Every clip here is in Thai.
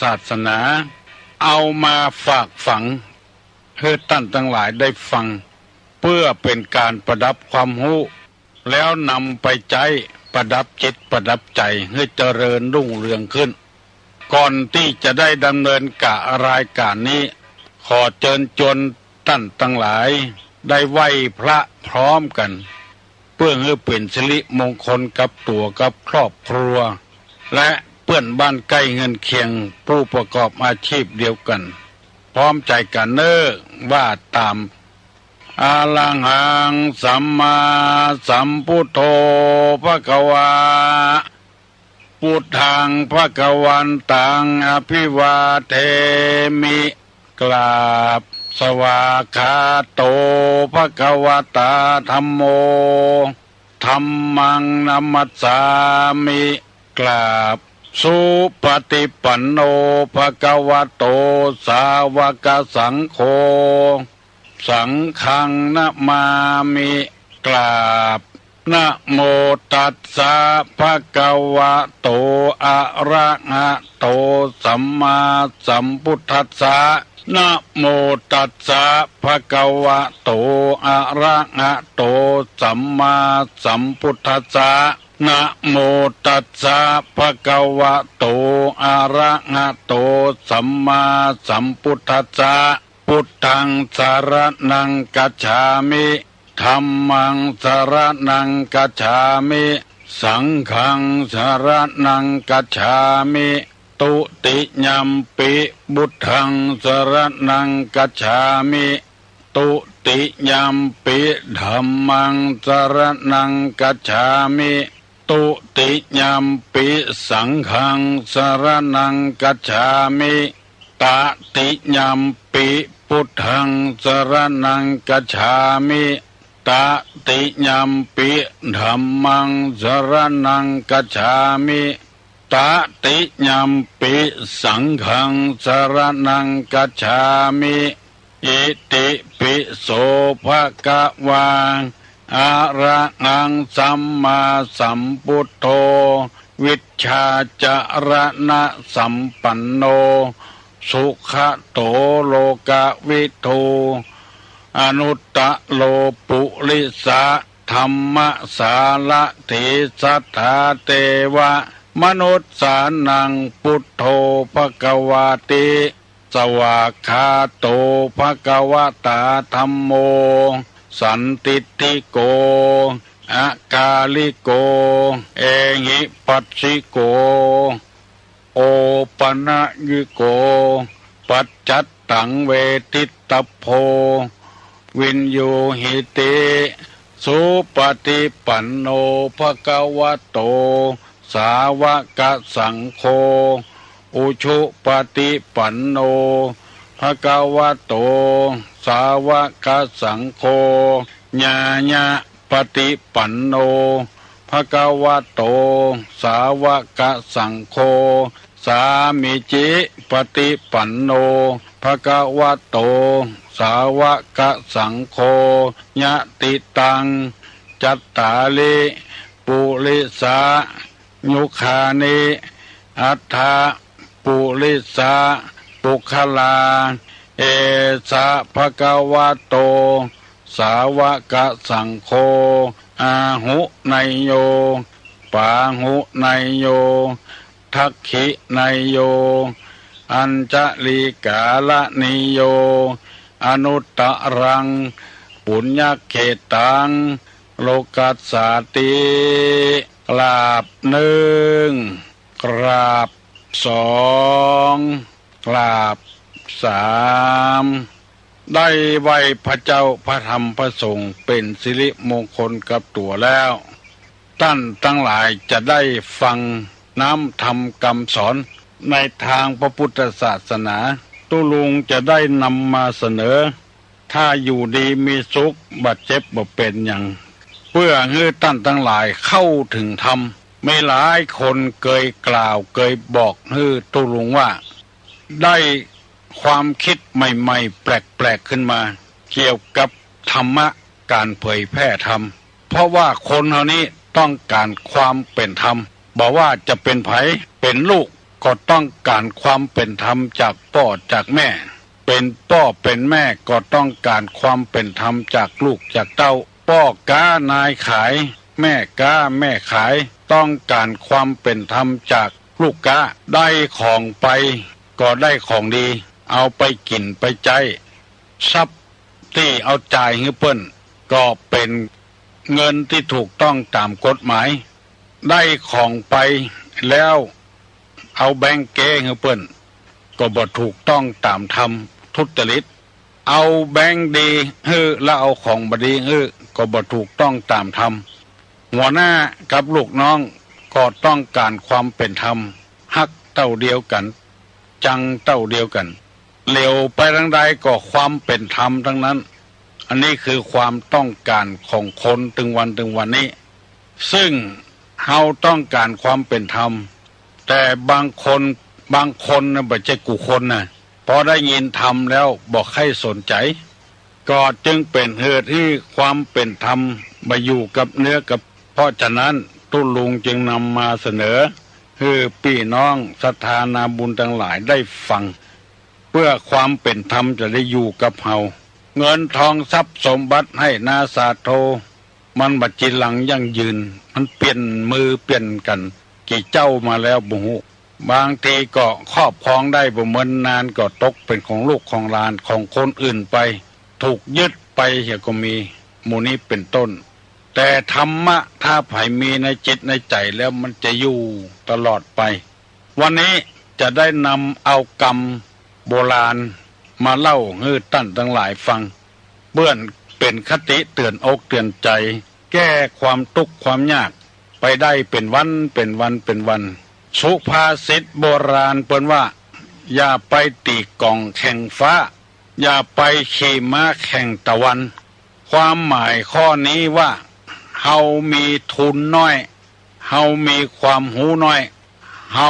ศาสนาเอามาฝากฝังให้ท่านทั้งหลายได้ฟังเพื่อเป็นการประดับความรู้แล้วนำไปใช้ประดับจิตประดับใจให้เจริญรุ่งเรืองขึ้นก่อนที่จะได้ดำเนินกะรายการนี้ขอเชิญชวนท่านทั้งหลายได้ไหว้พระพร้อมกันเพื่อให้เป็นสิริมงคลกับตัวกับครอบครัวและเพื่อนบ้านใกล้เงินเคียงผู้ประกอบอาชีพเดียวกันพร้อมใจกันเนอว่าตามอะระหังสัมมาสัมพุทโธภควาพุทธังภควันตังอภิวาเทมิกราบสวากขาโตภควตาธัมโมธัมมังนัมมัสสามิกราบสุปฏิปันโนภควโตสาวกสังโฆสังฆังนะมามิกราบนะโมตัสสะภะคะวะโตอะระหะโตสัมมาสัมพุทธัสสะนะโมตัสสะภะคะวะโตอะระหะโตสัมมาสัมพุทธัสสะนะโมตัสสะภะคะวะโตอะระหะโตสัมมาสัมพุทธัสสะพุทธังสรณังกัจฉามิธัมมังสรณังกัจฉามิสังฆังสรณังกัจฉามิตุติยัมปิบุตถังสรณังกัจฉามิตุติยัมปิธัมมังสรณังกัจฉามิตุติยัมปิสังฆังสรณังกัจฉามิตติยัมปิพุทธังสรณังกัจฉามิตติยัมปิธัมมังสรณังกัจฉามิตติยัมปิสังฆังสรณังกัจฉามิอิติปิโสภะคะวาอะระหังสัมมาสัมพุทโธวิชชาจรณะสัมปันโนสุขโตโลกวิทูอนุตตโลปุริสะธรรมสาละเถสัทธาเตวะมนุษสานังพุทโธภควาติสวากขาโตภควตาธัมโมสันติติโกอากาลิโกเอหิปัสสิโกโอปนะยิโกปัจจัตตังเวทิตโพวินโยหิติสุปฏิปันโนภควโตสาวกสังโฆอุชุปฏิปันโนภควโตสาวกสังโฆญาญาปฏิปันโนภควโตสาวกสังโฆสามิจิปฏิปันโนภควโตสาวกสังโฆญะติตังจัตตาลิปุริสายุคานิอัฏฐปุริสาปุคลาเอสะภควโตสาวกสังโฆอาหุไนโยปาหุไนโยทักขิไนโยอัญจลิกาลนิโยอนุตตรังปุญญเขตังโลกัสสาติกราบหนึ่งกราบสองกราบสามได้ไหว้พระเจ้าพระธรรมพระสงฆ์เป็นสิริมงคลกับตัวแล้วท่านทั้งหลายจะได้ฟังน้ำธรรมคำสอนในทางพระพุทธศาสนาตุลุงจะได้นำมาเสนอถ้าอยู่ดีมีสุขบาดเจ็บบ่เป็นอย่างเพื่อให้ท่านทั้งหลายเข้าถึงธรรมไม่หลายคนเคยกล่าวเคยบอกให้ตุลุงว่าได้ความคิดใหม่ๆแปลกๆขึ้นมาเกี่ยวกับธรรมะการเผยแพร่ธรรมเพราะว่าคนเหล่านี้ต้องการความเป็นธรรมบอกว่าจะเป็นไผเป็นลูก ก็ต้องการความเป็นธรรมจากพ่อจากแม่เป็นพ่อเป็นแม่ก็ต้องการความเป็นธรรมจากลูกจากเต้าพ่อก้านายขายแม่ก้าแม่ขายต้องการความเป็นธรรมจากลูกก้าได้ของไปก็ได้ของดีเอาไปกินไปใจทรัพย์ที่เอาจ่ายให้เปิ้นก็เป็นเงินที่ถูกต้องตามกฎหมายได้ของไปแล้วเอาแบงก์เก้ให้เปิ้นก็บ่ถูกต้องตามธรรมทุจริตเอาแบงก์ดีแล้วเอาของบ่ดีก็บ่ถูกต้องตามธรรมหัวหน้ากับลูกน้องก็ต้องการความเป็นธรรมฮักเต้าเดียวกันจังเต้าเดียวกันเหลวไปทางใดก็ความเป็นธรรมทั้งนั้นอันนี้คือความต้องการของคนถึงวันนี้ซึ่งเฮาต้องการความเป็นธรรมแต่บางคนนะบ่ใช่กูคนนะพอได้ยินธรรมแล้วบอกให้สนใจก็จึงเป็นเหตุที่ความเป็นธรรมมาอยู่กับเนื้อกับเพราะฉะนั้นตุลุงจึงนำมาเสนอให้พี่น้องศรัทธานาบุญทั้งหลายได้ฟังเพื่อความเป็นธรรมจะได้อยู่กับเฮาเงินทองทรัพย์สมบัติให้นาสาโทมันบัดจิหลังยั่งยืนมันเปลี่ยนมือเปลี่ยนกันกี่เจ้ามาแล้วบ่ฮู้บางทีก็ครอบครองได้บ่เหมือนนานก็ตกเป็นของลูกของหลานของคนอื่นไปถูกยึดไปเหี่ยก็มีหมู่นี้เป็นต้นแต่ธรรมะถ้าไผมีในจิตในใจแล้วมันจะอยู่ตลอดไปวันนี้จะได้นำเอากรรมโบราณมาเล่าให้ท่านทั้งหลายฟังเบื้อนเป็นคติเตือนอกเตือนใจแก้ความทุกข์ความยากไปได้เป็นวันสุภาษิตโบราณเปิ้นว่าอย่าไปตีกองแข่งฟ้าอย่าไปขี่ม้าแข่งตะวันความหมายข้อนี้ว่าเฮามีทุนน้อยเฮามีความหูน้อยเฮา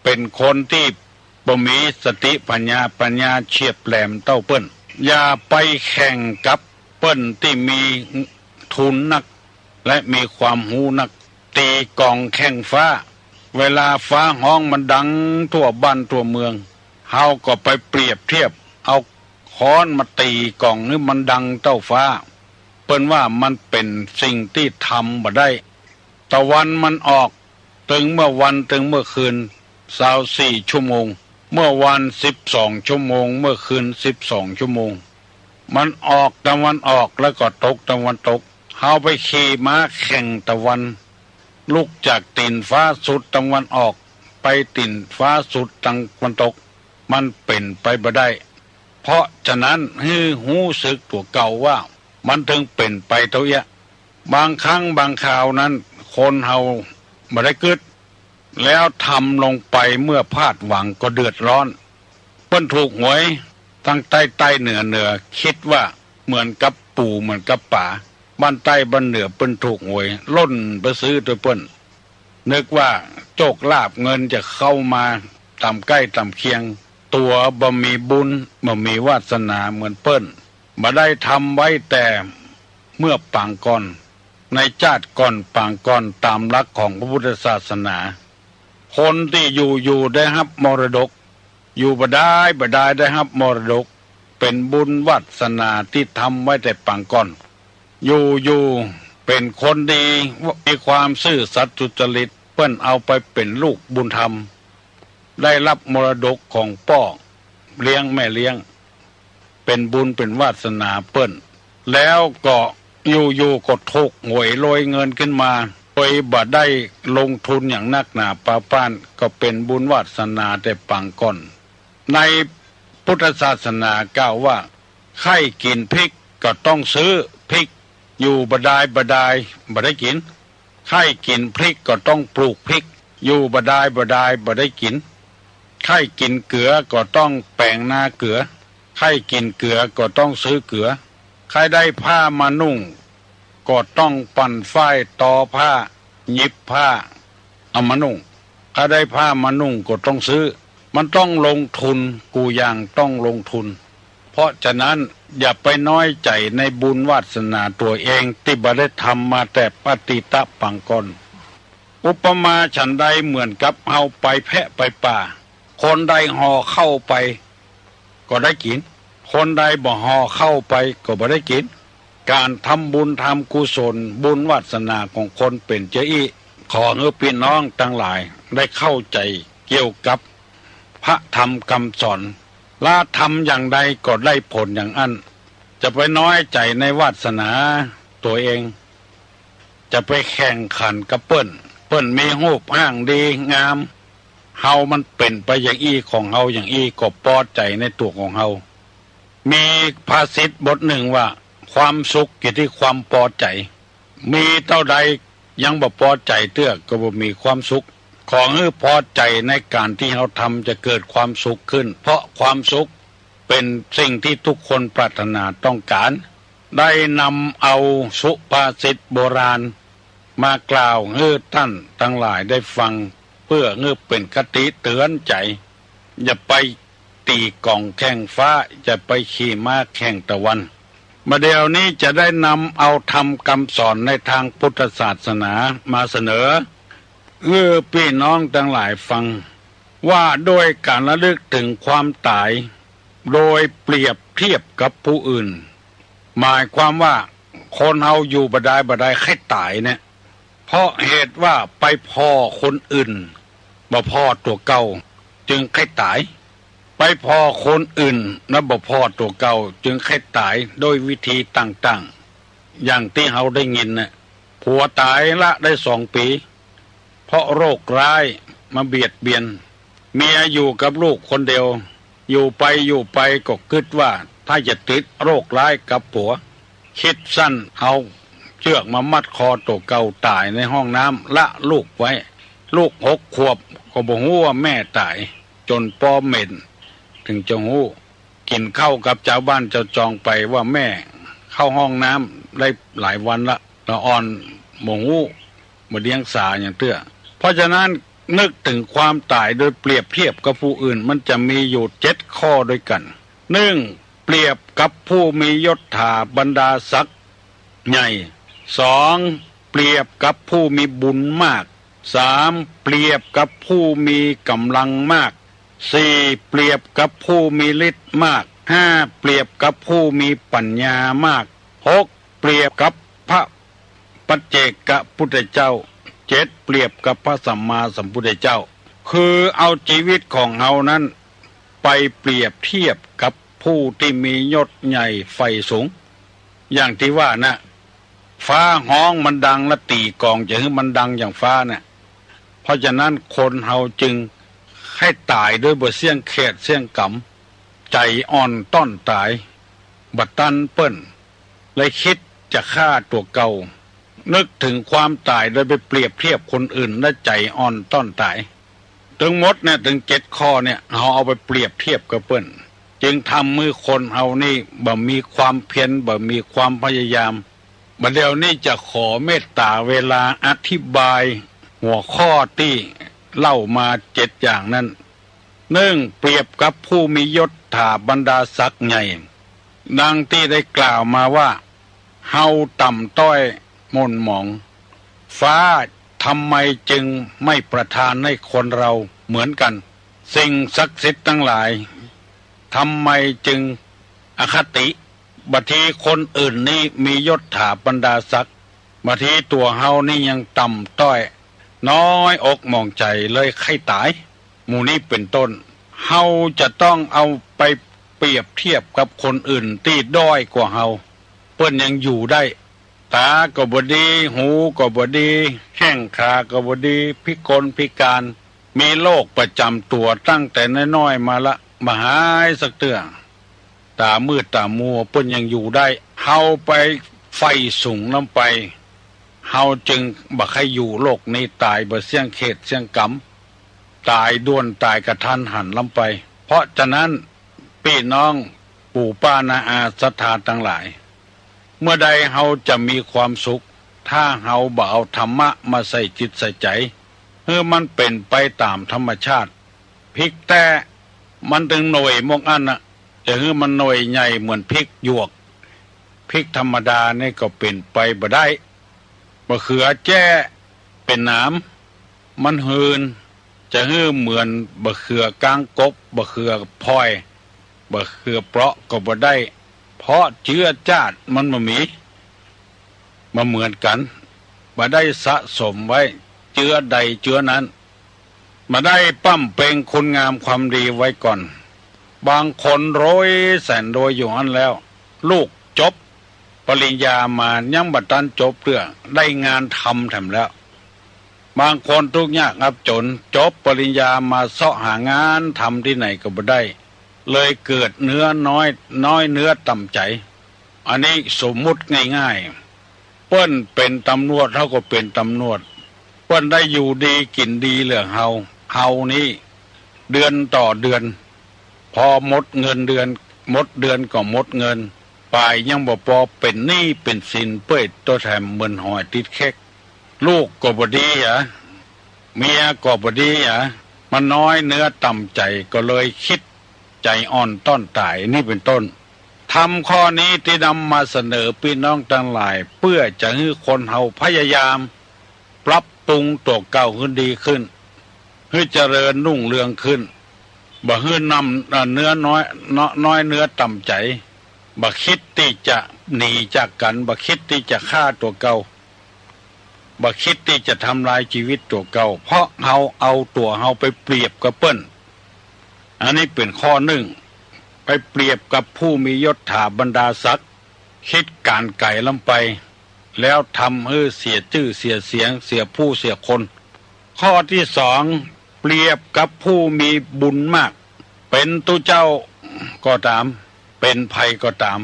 เป็นคนที่บ่มีสติปัญญาเฉียบแหลมเต้าเปิ้นอย่าไปแข่งกับเปิ้นที่มีทุนนักและมีความหูนักตีกองแข่งฟ้าเวลาฟ้าห้องมันดังทั่วบ้านทั่วเมืองเฮาก็ไปเปรียบเทียบเอาค้อนมาตีกองนี่มันดังเต้าฟ้าเปิ้นว่ามันเป็นสิ่งที่ทำบ่ได้ตะวันมันออกถึงเมื่อวันถึงเมื่อคืน24ชั่วโมงเมื่อวัน12ชั่วโมงเมื่อคืน12ชั่วโมงมันออกตะวันออกแล้วก็ตกตะวันตกเฮาไปขี่ม้าแข่งตะวันลุกจากตีนฟ้าสุดตะวันออกไปตีนฟ้าสุดตะวันตกมันเป็นไปบ่ได้เพราะฉะนั้นให้รู้สึกตัวเก่าว่ามันถึงเป็นไปเท่าเนี้ยบางครั้งบางคราวนั้นคนเฮาบ่ได้กึดแล้วทำลงไปเมื่อพลาดหวังก็เดือดร้อนเพิ่นถูกหวยทั้งใต้เหนือคิดว่าเหมือนกับปู่เหมือนกับป่าบ้านใต้บ้านเหนือเปิ้นถูกหวยล้นไปซื้อตัวเปิ้นนึกว่าโชคลาภเงินจะเข้ามาตามใกล้ตามเคียงตัวบ่มีบุญบ่มีวาสนาเหมือนเปิ้นบ่ได้ทำไว้แต่เมื่อปางก่อนในชาติก่อนปางก่อนตามหลักของพระพุทธศาสนาคนที่อยู่ได้รับมรดกอยู่บ่ได้ได้รับมรดกเป็นบุญวาสนาที่ทำไว้แต่ปางก่อนอยู่เป็นคนดีมีความซื่อสัตย์สุจริตเปิ้นเอาไปเป็นลูกบุญธรรมได้รับมรดกของพ่อเลี้ยงแม่เลี้ยงเป็นบุญเป็นวาสนาเปิ้นแล้วก็อยู่ก็ถูกหวยโรยเงินขึ้นมาโดยบ่ได้ลงทุนอย่างนักหนาปาป้านก็เป็นบุญวาสนาแต่ปางก่อนในพุทธศาสนากล่าวว่าใครกินพริกก็ต้องซื้อพริกอยู่บ่ได้บ่ได้กินใครกินพริกก็ต้องปลูกพริกอยู่บ่ได้บ่ได้กินใครกินเกลือก็ต้องแปลงนาเกลือใครกินเกลือก็ต้องซื้อเกลือใครได้ผ้ามานุ่งก็ต้องปั่นฝ้ายตอผ้าหยิบผ้าเอามานุ่งถ้าได้ผ้ามานุ่งก็ต้องซื้อมันต้องลงทุนกูอย่างต้องลงทุนเพราะฉะนั้นอย่าไปน้อยใจในบุญวาสนาตัวเองที่บ่ได้ทำมาแต่ปฏิตะปังก่อน อุปมาฉันใดเหมือนกับเอาไปแพะไปป่าคนใดห่อเข้าไปก็ได้กินคนใดบ่ห่อเข้าไปก็บ่ได้กินการทำบุญทำกุศลบุญวาสนาของคนเป็นเจ้าอี้ขอให้พี่น้องทั้งหลายได้เข้าใจเกี่ยวกับพระธรรมคำสอนละทำอย่างใดก็ได้ผลอย่างนั้นจะไปน้อยใจในวาสนาตัวเองจะไปแข่งขันกับเปิ้นมีรูปร่างดีงามเฮามันเป็นไปอย่างอี้ของเฮาอย่างอี้ก็พอใจในตัวของเฮามีภาษิตบทหนึ่งว่าความสุขอยู่ที่ความพอใจมีเท่าใดยังบ่พอใจเตื้อก็บ่มีความสุขของให้พอใจในการที่เฮาทำจะเกิดความสุขขึ้นเพราะความสุขเป็นสิ่งที่ทุกคนปรารถนาต้องการได้นำเอาสุภาษิตโบราณมากล่าวให้ท่านทั้งหลายได้ฟังเพื่อให้เป็นคติเตือนใจอย่าไปตีกล่องแข่งฟ้าจะไปขี่ม้าแข่งตะวันมาเดี๋ยวนี้จะได้นำเอาธรรมคำสอนในทางพุทธศาสนามาเสนอพี่น้องทั้งหลายฟังว่าโดยการระลึกถึงความตายโดยเปรียบเทียบกับผู้อื่นหมายความว่าคนเฮาอยู่บ่ได้ให้ตายเนี่ยเพราะเหตุว่าไปพ่อคนอื่นบ่พ่อตัวเก่าจึงให้ตายไปพ่อคนอื่นแล้วบ่พ่อตัวเก่าจึงให้ตายโดยวิธีต่างๆอย่างที่เฮาได้ยินน่ะผัวตายละได้2 ปีเพราะโรคร้ายมาเบียดเบียนเมียอยู่กับลูกคนเดียวอยู่ไปก็คิดว่าถ้าจะติดโรคร้ายกับผัวคิดสั้นเอาเชือกมามัดคอตัวเก่าตายในห้องน้ำละลูกไว้ลูก6 ขวบก็บ่ฮู้ว่าแม่ตายจนพ่อเหม็นถึงจะฮู้กินข้าวกับเจ้าบ้านเจ้าจองไปว่าแม่เข้าห้องน้ำได้หลายวันละอ่อนบ่ฮู้บ่เลี้ยงสาอย่างเตื้อเพราะฉะนั้นนึกถึงความตายโดยเปรียบเทียบกับผู้อื่นมันจะมีอยู่7 ข้อด้วยกัน1เปรียบกับผู้มียศถาบรรดาศักดิ์ใหญ่2เปรียบกับผู้มีบุญมาก3เปรียบกับผู้มีกำลังมาก4เปรียบกับผู้มีฤทธิ์มาก5เปรียบกับผู้มีปัญญามาก6เปรียบกับพระปัจเจกพุทธเจ้า7เปรียบกับพระสัมมาสัมพุทธเจ้าคือเอาชีวิตของเฮานั้นไปเปรียบเทียบกับผู้ที่มียศใหญ่ไฟสูงอย่างที่ว่านะฟ้าห้องมันดังและตีกองจะให้มันดังอย่างฟ้าเนี่ยเพราะฉะนั้นคนเฮาจึงให้ตายด้วยบ่เสี่ยงเขตเสี่ยงกำใจอ่อนต้อนตายบัดตันเปิ้นเลยคิดจะฆ่าตัวเก่านึกถึงความตายโดยไปเปรียบเทียบคนอื่นและใจอ่อนต้อนตายถึงหมดเนี่ยถึง7 ข้อเนี่ยเอาไปเปรียบเทียบกับเปิ้นจึงทำมือคนเฮานี่บ่มีความเพียรบ่มีความพยายามบัดเดี๋ยวนี้จะขอเมตตาเวลาอธิบายหัวข้อที่เล่ามา7 อย่างนั้น1เปรียบกับผู้มียศถาบรรดาศักดิ์ใหญ่ดังที่ได้กล่าวมาว่าเฮาต่ำต้อยหม่นหมองฟ้าทำไมจึงไม่ประทานให้คนเราเหมือนกันสิ่งศักดิ์สิทธิ์ทั้งหลายทำไมจึงอคติบัดทีคนอื่นนี่มียศถาบรรดาศักดิ์บัดทีตัวเฮานี่ยังต่ำต้อยน้อยอกมองใจเลยไข้ตายหมู่นี้เป็นต้นเฮาจะต้องเอาไปเปรียบเทียบกับคนอื่นที่ด้อยกว่าเฮาเปิ้นยังอยู่ได้ตาก็บ่ดีหูก็บ่ดีแข้งขาก็บ่ดีพิกลพิการมีโรคประจำตัวตั้งแต่น้อยๆมาละมาหายสักเตื้อตามืดตามัวเปิ้นยังอยู่ได้เฮาไปไฟสูงลงไปเฮาจึงบ่ให้อยู่โลกนี้ตายบ่เสี่ยงเขตเสี่ยงกรรมตายด้วนตายกระทันหันลงไปเพราะฉะนั้นพี่น้องปู่ป้านาอาศรัทธาทั้งหลายเมื่อใดเฮาจะมีความสุขถ้าเฮาบ่เอาธรรมะมาใส่จิตใส่ใจมันเป็นไปตามธรรมชาติพริกแต่มันถึงหน่วยมกอันน่ะจะมันหน่วยใหญ่เหมือนพริกหยวกพริกธรรมดานี่ก็เป็นไปบ่ได้มะเขือแจ้เป็นหนาม มันเฮินจะฮื้อเหมือนบะเขือกลางกบบะเขือพลอยบะเขือเปราะก็บ่ได้เพราะเชื้อชาติมันบ่มีมาเหมือนกันบ่ได้สะสมไว้เชื้อใดเชื้อนั้นมาได้ปั้มเปงคุณงามความดีไว้ก่อนบางคนโรยแสนโรยอยู่อันแล้วลูกจบปริญญามายังบัดตันจบเรื่องได้งานทำแถมแล้วบางคนทุกข์ยากอับจนจบปริญญามาเสาะหางานทำที่ไหนก็บ่ได้เลยเกิดเนื้อน้อยเนื้อต่ำใจอันนี้สมมุติง่ายๆเปิ้นเป็นตำรวจเขาก็เป็นตำรวจเปิ้นได้อยู่ดีกินดีเหลืองเฮานี้เดือนต่อเดือนพอหมดเงินเดือนหมดเดือนก็หมดเงินปลายยังบ่พอเป็นหนี้เป็นสินเป้ยตัวแถมเหมือนหอยติดเค็กลูกก็บ่ดีเมียก็บ่ดีมันน้อยเนื้อต่ำใจก็เลยคิดใจอ่อนต้อนตายนี่เป็นต้นทำข้อนี้ที่นำมาเสนอพี่น้องทั้งหลายเพื่อจะให้คนเฮาพยายามปรับปรุงตัวเก่าขึ้นดีขึ้นให้เจริญรุ่งเรืองขึ้นบ่ให้นำเนื้อน้อยเนื้อต่ำใจบ่คิดที่จะหนีจากกันบ่คิดที่จะฆ่าตัวเก่าบ่คิดที่จะทำลายชีวิตตัวเก่าเพราะเฮาเอาตัวเฮาไปเปรียบกับเปิ้นอันนี้เป็นข้อหนึ่งไปเปรียบกับผู้มียศถาบรรดาศักดิ์คิดการไก่ลำไปแล้วทำให้เสียชื่อเสียเสียงเสียผู้เสียคนข้อที่สองเปรียบกับผู้มีบุญมากเป็นตู้เจ้าก็ตามเป็นภัยก็ตาม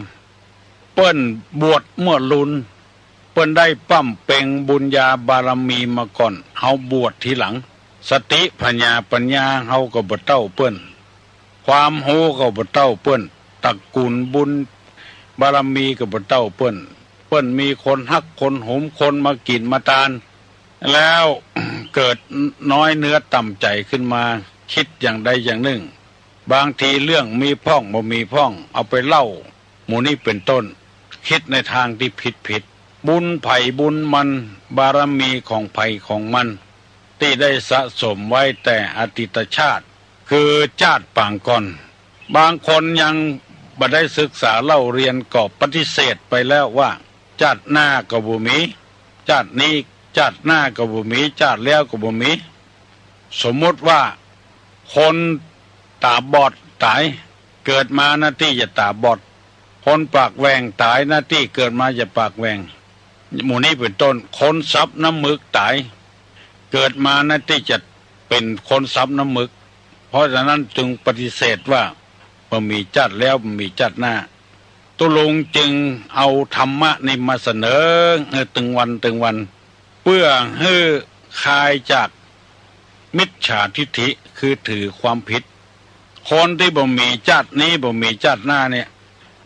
เปิ้นบวชเมื่อลุนเปิ้นได้ปั้มเป่งบุญญาบารมีมาก่อนเฮาบวชทีหลังสติปัญญาเฮาก็บ่เต้าเปิ้นความโหก็บ่เต้าเปิ้นตระกูลบุญบารมีก็บ่เต้าเปิ้นมีคนฮักคนหมคนมากินมาตานแล้วเกิดน้อยเนื้อต่ำใจขึ้นมาคิดอย่างใดอย่างหนึ่งบางทีเรื่องมีพ่องบ่มีพ่องเอาไปเล่าหมู่นี้เป็นต้นคิดในทางที่ผิดบุญไผ่บุญมันบารมีของไผ่ของมันที่ได้สะสมไว้แต่อดีตชาติคือชาติปางก่อนบางคนยังบ่ได้ศึกษาเล่าเรียนก็ปฏิเสธไปแล้วว่าชาติหน้าก็บ่มีชาตินี้ชาติหน้าก็บ่มีชาติแล้วก็บ่มีสมมติว่าคนตาบอดตายเกิดมาหน้าที่จะตาบอดคนปากแหว่งตายหน้าที่เกิดมาจะปากแหว่งหมู่นี้เป็นต้นคนซับน้ำมึกตายเกิดมาหน้าที่จะเป็นคนซับน้ำมึกเพราะฉะนั้นจึงปฏิเสธว่าบ่มีชาติแล้วบ่มีชาติหน้าตุลุงจึงเอาธรรมะนี้มาเสนอตึงวันเพื่อให้คลายจากมิจฉาทิฐิคือถือความผิดคนที่บ่มีชาตินี้บ่มีชาติหน้าเนี่ย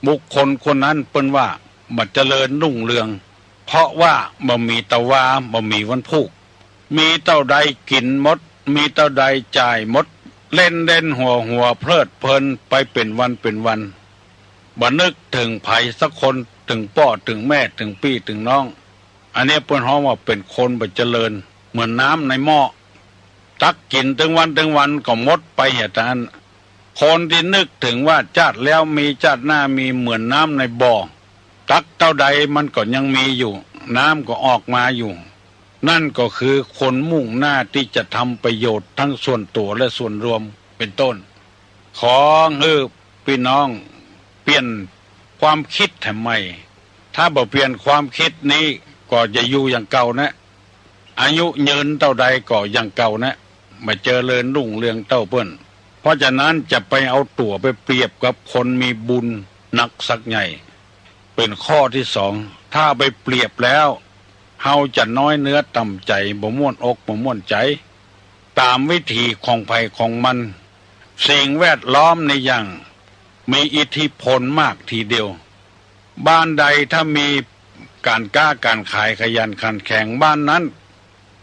บุคคลคนนั้นเปิ้นว่าบ่เจริญรุ่งเรืองเพราะว่าบ่มีตะวาบ่มีวันพุกมีเท่าใดกินหมดมีเท่าใดจ่ายหมดเล่นหัวเพลิดเพลินไปเป็นวันบ่นึกถึงไผสักคนถึงพ่อถึงแม่ถึงพี่ถึงน้องอันนี้เปิ้นฮ้องว่าเป็นคนบ่เจริญเหมือนน้ำในหม้อตักกินถึงวันก็หมดไปเหตุนั้นคนที่นึกถึงว่าชาติแล้วมีชาติหน้ามีเหมือนน้ำในบ่อตักเท่าใดมันก็ยังมีอยู่น้ำก็ออกมาอยู่นั่นก็คือคนมุ่งหน้าที่จะทำประโยชน์ทั้งส่วนตัวและส่วนรวมเป็นต้นขอพี่น้องเปลี่ยนความคิดทำไมถ้าบ่เปลี่ยนความคิดนี้ก็จะอยู่อย่างเก่านะอายุยืนเท่าใดก็อย่างเก่านะไม่เจริญรุ่งเรืองเท่าเปิ้นเพราะฉะนั้นจะไปเอาตัวไปเปรียบกับคนมีบุญหนักสักใหญ่เป็นข้อที่สองถ้าไปเปรียบแล้วเฮาจะน้อยเนื้อต่ำใจบ่ม่วนอกบ่ม่วนใจตามวิธีของภัยของมันสิ่งแวดล้อมในอย่างมีอิทธิพลมากทีเดียวบ้านใดถ้ามีการกล้าการขายขยันขันแข็งบ้านนั้น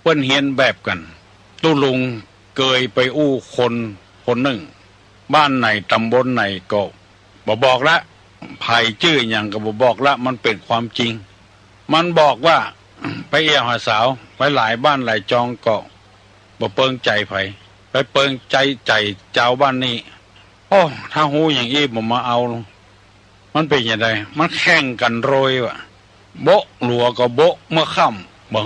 เปิ้นเฮียนแบบกันตุลุงเกยไปอู้คนหนึ่งบ้านไหนตำบลไหนก็บอกละภัยชื่ออย่างก็บอกละมันเป็นความจริงมันบอกว่าไปเอี่ยวหาสาวไปหลายบ้านหลายจองก็ บ่เปิงใจไผไปเปิงใจเจ้าบ้านนี้โอ้ถ้าหูอย่างอี้บ่มาเอามันเป็นยังไงมันแข่งกันโรยวะโบะหลัวก็โบะเมื่อค่ำบ่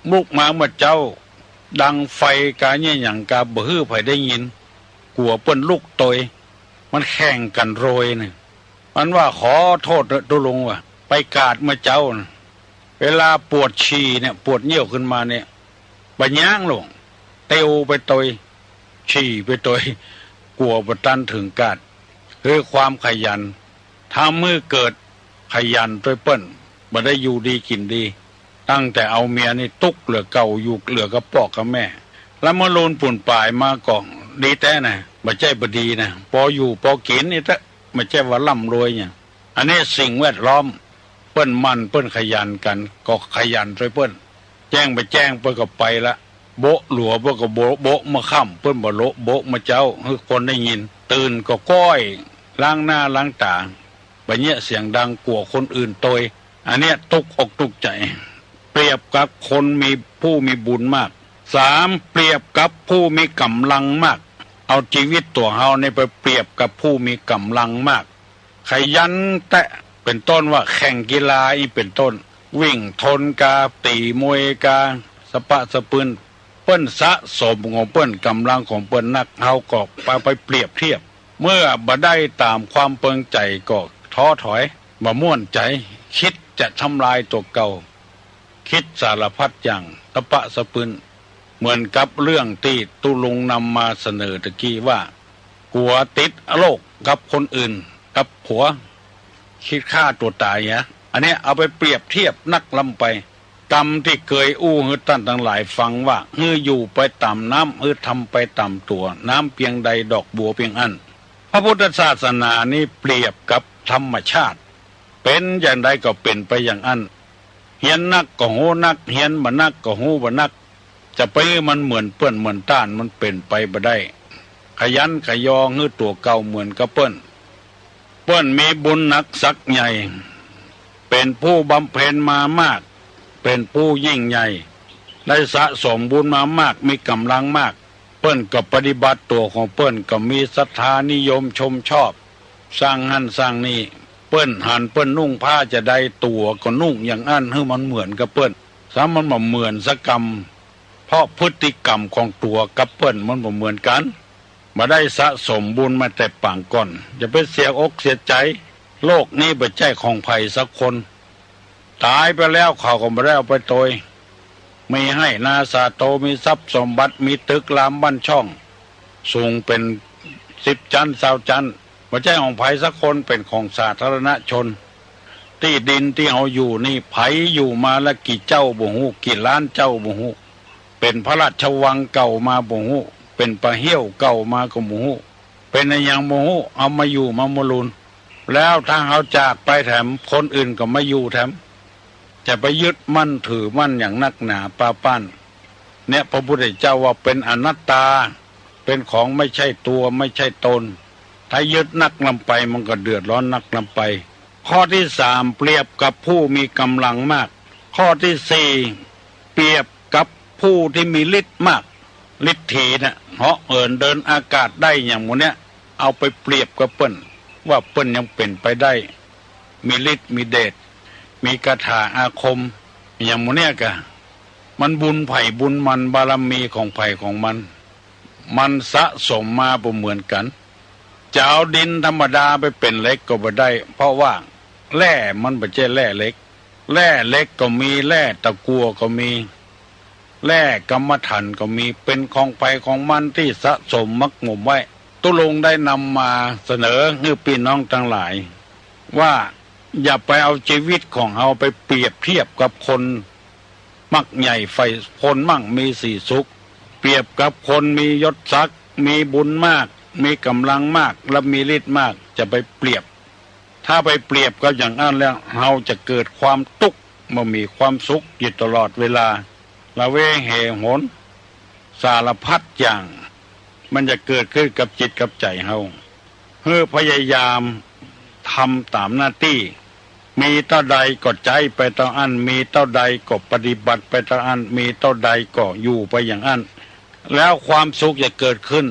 มุกมาเมื่อเจ้าดังไฟกาเนี่ยอย่างกาบ่ฮื้อไผได้ยินกลัวเปิ้นลูกตอยมันแข่งกันโรยนี่มันว่าขอโทษตุลุงว่ะไปกาดเมื่อเจ้านะเวลาปวดฉี่เนี่ยปวดเยี่ยวขึ้นมาเนี่ยบะย่างลงเตียวไปตอยฉี่ไปตอยกลัวบ่ตันถึงกาดคือความขยันถ้ามือเกิดขยันด้วยเปิ้นบ่ได้อยู่ดีกินดีตั้งแต่เอาเมียนี่ตุกเหลือเก่าอยู่เหลือกับปอกกับแม่แล้วมาโลนปุ่นป่ายมาก่องดีแต่นะบ่ใช่บ่ดีนะพออยู่พอกินนี่ตะไม่ใช่ว่าร่ำรวยเนี่ยอันนี้สิ่งแวดล้อมเปิ้นมันเปิ้นขยันกันก็ขยันด้วยเปิ้นแจ้งไปแจ้งเปิ้นก็ไปละโบะหลัวเปิ้นก็โบะมาค่ำเปิ้นบ่โละโบะมาเจ้าให้คนได้ยินตื่นก็ก้อยล้างหน้าล้างตาบัดเนี้ยเสียงดังกลัวคนอื่นตยอันเนี้ยตุกอกตุกใจเปรียบกับคนมีผู้มีบุญมาก3เปรียบกับผู้มีกำลังมากเอาชีวิตตัวเฮาเนี่ยไปเปรียบกับผู้มีกำลังมากขยันแตะเป็นต้นว่าแข่งกีฬาอีเป็นต้นวิ่งทนกาตีมวยกาสปะสะปืนเปิ้นสะสมของเปิ้นกำลังของเปิ้นนักเฮาก็ไปเปรียบเทียบเมื่อบ่ได้ตามความเปิงใจก็ท้อถอยบ่ม่วนใจคิดจะทำลายตัวเก่าคิดสารพัดอย่างตะปะสะปืนเหมือนกับเรื่องที่ตุลุงนำมาเสนอตะกี้ว่ากลัวติดโรคกับคนอื่นกับผัวคิดฆ่าตัวตายเนี่ยอันนี้เอาไปเปรียบเทียบนักลำไปกรรมที่เคยอู้ฮือท่านทั้งหลายฟังว่าฮืออยู่ไปต่ำน้ำฮือทำไปต่ำตัวน้ำเพียงใดดอกบัวเพียงอันพระพุทธศาสนานี่เปรียบกับธรรมชาติเป็นอย่างใดก็เป็นไปอย่างอันเฮียนนักก็โหนักเฮียนบ่นักก็โหบ่นักจะไปมันเหมือนเปิ้นเหมือนต้านมันเป็นไปบ่ได้ขยันขยอฮือตัวเก่าเหมือนกับเปิ้นมีบุญหนักสักใหญ่เป็นผู้บำเพ็ญมามากเป็นผู้ยิ่งใหญ่ได้สะสมบุญมามากมีกำลังมากเปิ้นก็ปฏิบัติตัวของเปิ้นก็มีศรัทธานิยมชมชอบสร้างหันสร้างนี่เปิ้นหันเปิ้นนุ่งผ้าจะได้ตัวก็นุ่งอย่างอันให้มันเหมือนกับเปิ้นสามันบ่เหมือนสักกรรมเพราะพฤติกรรมของตัวกับเปิ้นมันบ่เหมือนกันมาได้สะสมบุญมาแต่ปางก่อนอย่าไปเสียอกเสียใจโลกนี้บ่ใช่ของไผสักคนตายไปแล้วเขาก็บ่ได้เอาไปโตยมีให้นาซาโตมีทรัพย์สมบัติมีตึกรามบ้านช่องสูงเป็น10 ชั้น20 ชั้นบ่ใช่ของไผสักคนเป็นของสาธารณชนที่ดินที่เอาอยู่นี่ไผอยู่มาละกี่เจ้าบ่ฮู้กี่ล้านเจ้าบ่ฮู้เป็นพระราชวังเก่ามาบ่ฮู้เป็นประเหี้ยวเก่ามาก็บ่ฮู้เป็นอะไรอย่างบ่ฮู้เอามาอยู่มามุลุนแล้วถ้าเอาจากไปแถมคนอื่นก็มาอยู่แถมจะไปยึดมั่นถือมั่นอย่างนักหนาปาปั้นเนี่ยพระพุทธเจ้าว่าเป็นอนัตตาเป็นของไม่ใช่ตัวไม่ใช่ตนถ้ายึดนักลำไปมันก็เดือดร้อนนักลำไปข้อที่3เปรียบกับผู้มีกำลังมากข้อที่4เปรียบกับผู้ที่มีฤทธิ์มากฤทธีนะเหาะเหินเดินอากาศได้อย่างหมดเนี้ยเอาไปเปรียบกับเปิ้นว่าเปิ้นยังเป็นไปได้มีฤทธิ์มีเดชมีคาถาอาคมอย่างหมดเนี้ยกะมันบุญไผ่บุญมันบารมีของไผ่ของมันสะสมมาบ่เหมือนกันจะเอาดินธรรมดาไปเป็นเหล็กก็บ่ได้เพราะว่าแร่มันบ่ใช่แร่เหล็กแร่เหล็กก็มีแร่ตะกั่วก็มีแร่กรรมฐานก็มีเป็นของไผ่ของมันที่สะสมมักหมมไว้ตุลงได้นำมาเสนอให้พี่น้องทั้งหลายว่าอย่าไปเอาชีวิตของเราไปเปรียบเทียบกับคนมักใหญ่ไฟคนมั่งมีสีสุขเปรียบกับคนมียศศักดิ์มีบุญมากมีกำลังมากและมีฤทธิ์มากจะไปเปรียบถ้าไปเปรียบกับอย่างนั้นแล้วเราจะเกิดความทุกข์ไม่มีความสุขอยู่ตลอดเวลาละเวงเหหนสารพัดอย่างมันจะเกิดขึ้นกับจิตกับใจเราเพื่อพยายามทำตามหน้าที่มีเท่าใดก็ใจไปเท่าอันมีเท่าใดก็ปฏิบัติไปเท่าอันมีเท่าใดก็อยู่ไปอย่างอัน แล้วความสุขจะเกิดขึ้น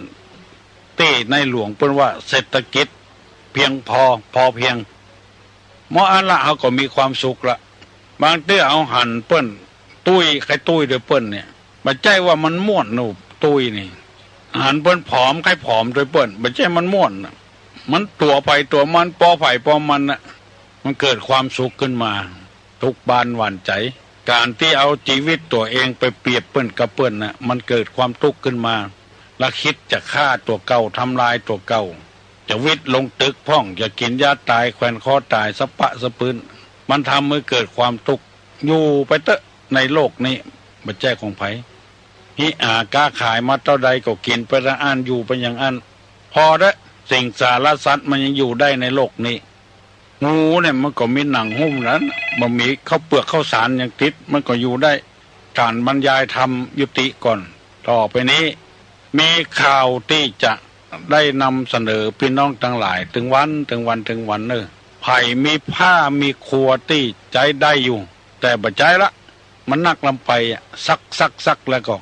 ที่ในหลวงเปิ้นว่าเศรษฐกิจเพียงพอเพียงหมออันละเขาก็มีความสุขละบางทีเอาหันเปิ้นตุ้ยใครตุ้ยโดยเปิ้นเนี่ยมันใจว่ามันม่วนหนูตุ้ยนี่หันเปิ้นผอมใครผอมโดยเปิ้นมันใจมันม่วนน่ะมันตัวไปตัวมันปอไผ่ปอมันน่ะมันเกิดความสุขขึ้นมาทุกบานหวั่นใจการที่เอาชีวิตตัวเองไปเปรียบเปิ้นกับเปิ้นน่ะมันเกิดความทุกข์ขึ้นมาแล้วคิดจะฆ่าตัวเก่าทำลายตัวเก่าจะวิทย์ลงตึกพ่องจะกินยาตายแขวนคอตายสะปะสะปืนมันทำให้เกิดความทุกข์อยู่ไปเตอะในโลกนี้บัจแจ้ของไผฮิอาก้าขายมาเท่าใดก็กินไปละอันอยู่ไปอย่างอันพอละสิ่งสารสัตว์มันยังอยู่ได้ในโลกนี้งูเนี่ยมันก็มีหนังหุ้มนั้นมันมีข้าวเปลือกข้าวสารอย่างติดมันก็อยู่ได้การบรรยายธรรมยุติก่อนต่อไปนี้มีข่าวที่จะได้นำเสนอพี่น้องทั้งหลายถึงวันเนอะไผ่มีผ้ามีครัวที่ใจได้อยู่ แต่บัดใจละมันนักลำไปซักแล้วก็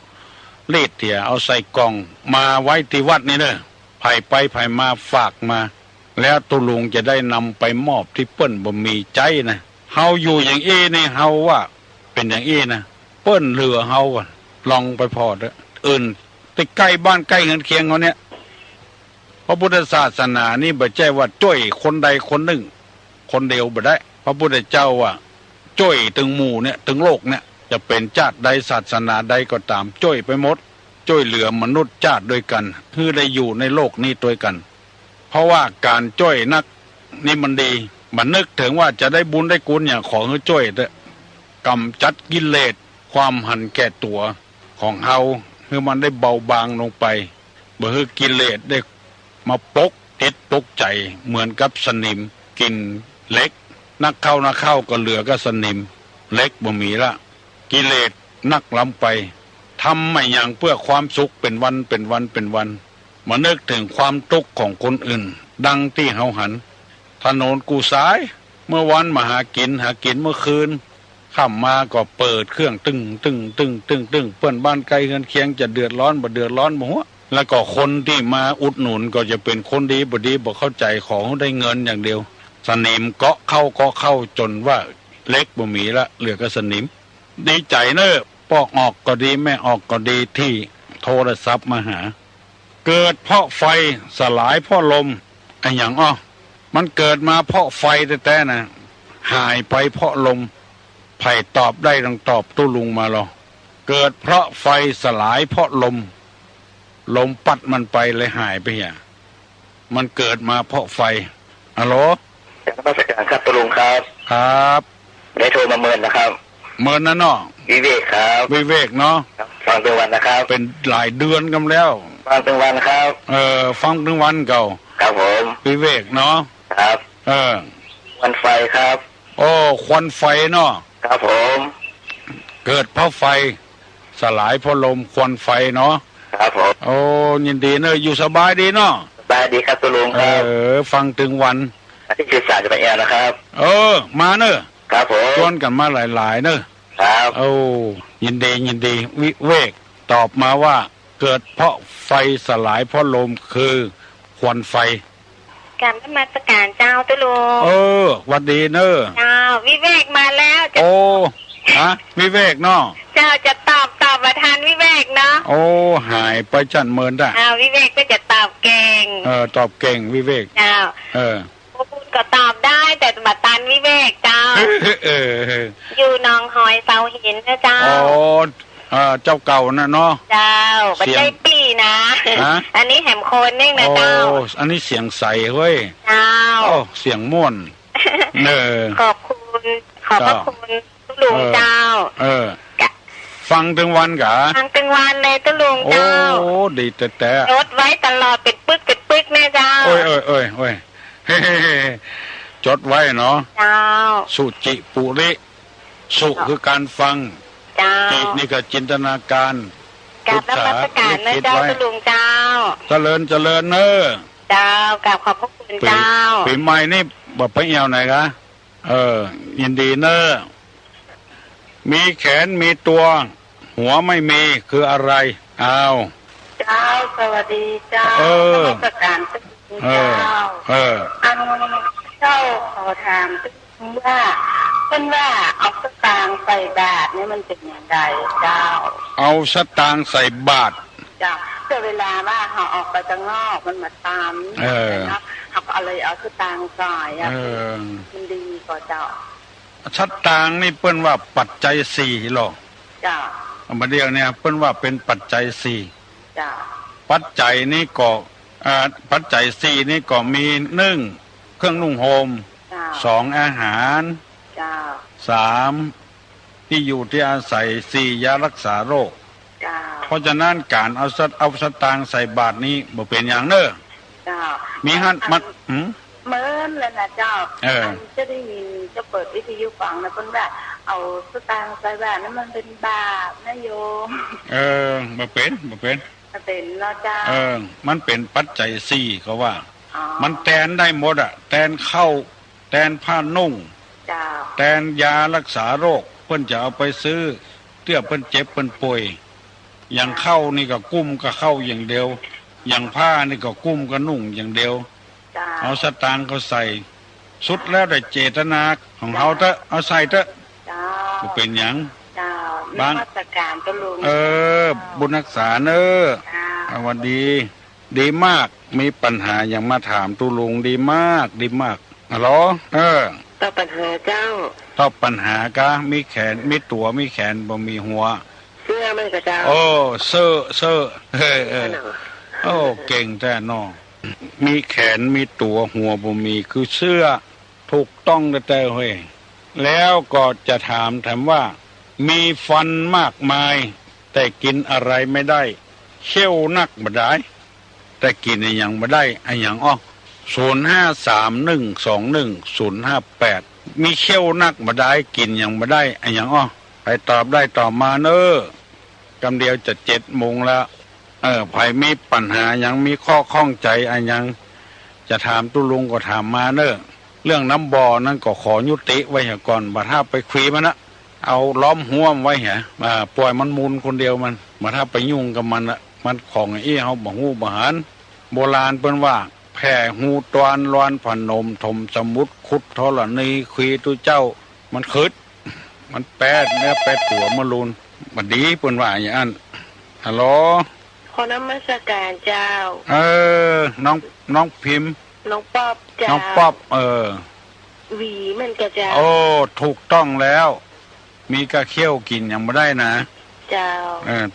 รีดเถี่ยเอาใส่กล่องมาไว้ที่วัดนี่เนอะไผ่ไปไผ่มาฝากมาแล้วตุลุงจะได้นำไปมอบที่เปิ้นบ่มีใจนะเฮาอยู่อย่างอี้นี่เฮาว่าเป็นอย่างอี้นะเปิ้นเหลือเฮาก่อนลองไปพอเด้ออื่นที่ใกล้บ้านใกล้เงินเคียงเขาเนี่ยพระพุทธศาสนานี่บ่ใช่ว่าจ้อยคนใดคนหนึ่งคนเดียวบ่ได้พระพุทธเจ้าว่าจ้อยถึงหมู่เนี่ยถึงโลกเนี่ยจะเป็นชาติใดศาสนาใดก็ตามจ้อยไปหมดจ้อยเหลือมนุษย์ชาติด้วยกันคือได้อยู่ในโลกนี้ด้วยกันเพราะว่าการจ้อยนักนี่มันดีมันนึกถึงว่าจะได้บุญได้กุญอย่างของให้จ้อยเด้อกำจัดกิเลสความหันแก่ตัวของเฮาคือมันได้เบาบางลงไปบ่คือกิเลสได้มาปกติดปกใจเหมือนกับสนิมกินเล็กนักเข้าก็เหลือก็สนิมเล็กบ่มีละกิเลสนักล้ำไปทำไม่อย่างเพื่อความสุขเป็นวันมานึกถึงความทุกข์ของคนอื่นดังที่เฮาหันถนนกูสายเมื่อวันมาหากินเมื่อคืนค่ำมาก็เปิดเครื่องตึ้งเพื่อนบ้านไกลเงินเคียงจะเดือดร้อนบ่หัวแล้วก็คนที่มาอุดหนุนก็จะเป็นคนดีบ่เข้าใจของได้เงินอย่างเดียวสนิมเกาะเข้าจนว่าเล็กบ่มีละเหลือก็สนิมดีใจเนอะปอกออกก็ดีไม่ออกก็ดีที่โทรศัพท์มาหาเกิดเพราะไฟสลายเพราะลมไอ้อย่างมันเกิดมาเพราะไฟแต่นะหายไปเพราะลมไผ่ตอบได้ดังตอบตู้ลุงมาหรอเกิดเพราะไฟสลายเพราะลมปัดมันไปเลยหายไปอ่ะมันเกิดมาเพราะไฟฮัลโหลจากราชการครับตุลุงครับได้โทรมาเมินนะครับเมินนะเนาะวิเวกครับวิเวกเนาะฟังเป็นวันนะครับเป็นหลายเดือนกันแล้วฟังเป็นวันครับฟังเป็นวันเก่าครับผมวิเวกเนาะครับวันไฟครับโอ้ควันไฟเนาะครับผมเกิดเพราะไฟสลายเพราะลมควันไฟเนาะครับผมโอ้ยินดีเนอะอยู่สบายดีเนาะสบายดีครับตุลุงครับฟังถึงวันที่คือสารจะไปแอร์นะครับมาเนอะครับผมชวนกันมาหลายเนอะครับโอ้ยินดีวิเวกตอบมาว่าเกิดเพราะไฟสลายเพราะลมคือควันไฟการนมัสการเจ้าตุลุงวัดดีเนอะเจ้าวิเวกมาแล้ววิเวกเนาะเจ้าจะตอบประธานวิเวกเนาะหายไปจันเมินได้วิเวกก็จะตอบเก่งตอบเก่งวิเวกเจ้าพูดก็ตอบได้แต่บัดตันวิเวกเจ้าอยู่หนองหอยเสาหินนะเจ้าเจ้าเก่านะเนาะเจ้าบัดใจปีนะอันนี้แหมโคนนี่นะเจ้าอันนี้เสียงใสเว้ยเจ้าเสียงม่วนขอบพระคุณตุลุงเจ้าฟังถึงวันกะฟังถึงวันเลยตุลุงเจ้าดีแต่จดไว้ตลอดเป็นปึ๊กแม่เจ้าโอ้ยจดไว้เนาะเจ้าสุจิปุริสุคือการฟังจิตนี่ก็จินตนาการกับนมัสการนะเจ้าตุลุงเจ้าเจริญเนอะเจ้ากับขอบพระคุณเจ้าปีใหม่นี่บอกไปเอวไหนคะยินดีเนอะมีแขนมีตัวหัวไม่มีคืออะไร สวัสดีเจ้าราชการตึ้งเจ้าอันเจ้าขอถามตึ้งว่าเป็นว่าเอาสตางค์ใส่บาทนี่มันเป็นอย่างไรเจ้าเอาสตางค์ใส่บาทเจ้าเวลาว่าเขาออกไปข้างนอกมันมาตามนะเขาก็เลยเอาสตางค์ใส่มันดีกว่าเจ้าสตางค์นี่เปิ้นว่าปัจจัยสี่หรอเจ้ามาเดียวเนี่ยเปิ้นว่าเป็นปัจจัยสี่จ้าปัจจัยนี่ก็ปัจจัยสี่นี่ก็มีหนึ่งเครื่องนุ่งห่มสองอาหารสามที่อยู่ที่อาศัยสี่ยารักษาโรคเพราะฉะนั้นการเอาสตางค์ใส่บาทนี้บ่เป็นอย่างเน้อมีหันมันเหมือนเลยนะเจ้าจะได้ยินจะเปิดวิทยุฟังนะเพิ่นว่าเอาสตางค์ใส่บาทนั้นมันเป็นบาปนะโยมบ่เป็นเป็นแล้วเจ้ามันเป็นปัจจัยสี่เขาว่ามันแทนได้หมดอ่ะแทนเข้าแทนผ้านุ่งแทนยารักษาโรคเพิ่นจะเอาไปซื้อเตื้อเพิ่นเจ็บเพิ่นป่วยอย่างเข้านี่ก็กุ้มก็เข้าอย่างเดียวอย่างผ้านี่ก็กุ้มก็นุ่งอย่างเดียวเอาสตางค์เขาใส่สุดแล้วแต่เจตนาของเขาเถอะเอาใส่เถอะก็เป็นอย่างบางราชการก็ลุงบุญรักษาเนอะวันดีมากมีปัญหาอย่างมาถามตุลุงดีมากฮัลโหลตอบปัญหาเจ้าตอบปัญหากะมีแขนมีตัวมีแขนบ่มีหัวเสื้อมันกระเจ้าโอ้เสื้อโอ้เก่งแท้น้อมีแขนมีตัวหัวบ่มีคือเสื้อถูกต้องแต่เฮ้ยแล้วก็จะถามว่ามีฟันมากมายแต่กินอะไรไม่ได้เขี้ยวนักบ่ได้แต่กินอย่างบ่ได้อย่าง0531210058มีเขี้ยวนักบ่ได้กินอย่างบ่ได้อย่างไปตอบได้ตอบมาเน้อกำเดียวจะ7:00 นแล้วไผมีปัญหายังมีข้อข้องใจยังจะถามตุลุงก็ถามมาเน้อเรื่องน้ำบ่อนั้นก็ขอยุติไว้ก่อนบัดถ้าไปคุยมันนะเอาล้อมหัวไว้ปล่อยมันมูลคนเดียวมันบัดถ้าไปยุ่งกับมันของเฮาบ่ฮู้บ่หันโบราณเปิ้นว่าแผ่หูตวนลอนพนมถมสมุดขุดธรณีคุยตุเจ้ามันคึดมันแปดเนื้อแปดตัวมะลูนบัดดีเปิ้นว่าอย่างนั้นฮัลโหลขอนมัสการเจ้าน้องพิมพ์น้องป๊อบเจ้าน้องป๊อบหวีมันกระเจ้าโอ้ถูกต้องแล้วมีกระเคี้ยวกินยังไม่ได้นะเจ้า